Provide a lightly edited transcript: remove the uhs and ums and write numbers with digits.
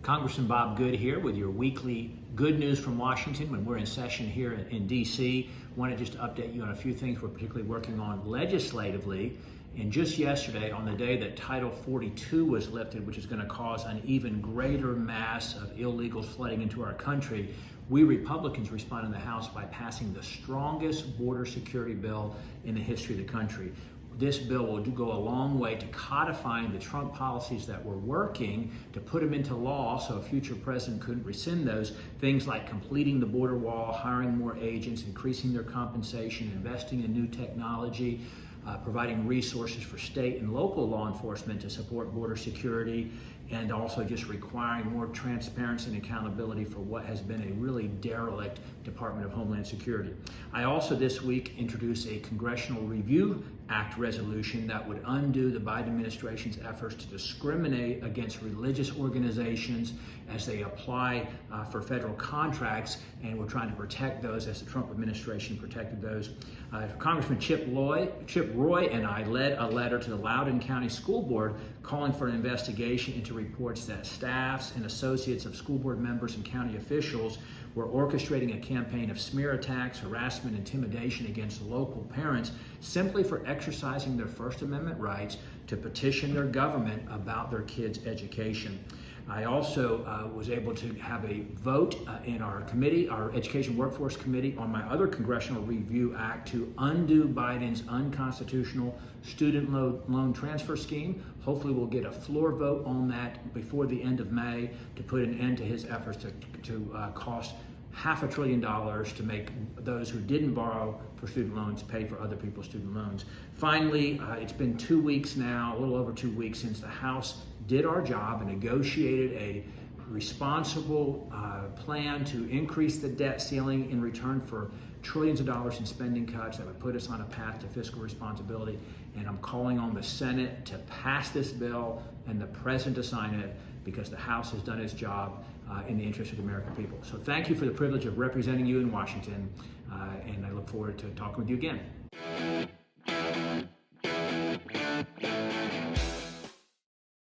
Congressman Bob Good here with your weekly good news from Washington when we're in session here in D.C. Wanted just to update you on a few things we're particularly working on legislatively. And just yesterday, on the day that Title 42 was lifted, which is going to cause an even greater mass of illegals flooding into our country, we Republicans responded in the House by passing the strongest border security bill in the history of the country. This bill will go a long way to codifying the Trump policies that were working to put them into law so a future president couldn't rescind those. Things like completing the border wall, hiring more agents, increasing their compensation, investing in new technology, providing resources for state and local law enforcement to support border security, and also just requiring more transparency and accountability for what has been a really derelict Department of Homeland Security. I also this week introduced a Congressional Review Act resolution that would undo the Biden administration's efforts to discriminate against religious organizations as they apply for federal contracts, and we're trying to protect those as the Trump administration protected those. Congressman Chip Roy and I led a letter to the Loudoun County School Board calling for an investigation into reports that staffs and associates of school board members and county officials were orchestrating a campaign of smear attacks, harassment, intimidation against local parents simply for exercising their First Amendment rights to petition their government about their kids' education. I also was able to have a vote in our committee, our Education Workforce Committee, on my other Congressional Review Act to undo Biden's unconstitutional student loan transfer scheme. Hopefully we'll get a floor vote on that before the end of May to put an end to his efforts to cost $500 billion to make those who didn't borrow for student loans pay for other people's student loans. Finally, it's been 2 weeks now, a little over 2 weeks, since the House did our job and negotiated a responsible plan to increase the debt ceiling in return for trillions of dollars in spending cuts that would put us on a path to fiscal responsibility. And I'm calling on the Senate to pass this bill and the President to sign it, because the House has done its job in the interest of the American people. So thank you for the privilege of representing you in Washington, and I look forward to talking with you again.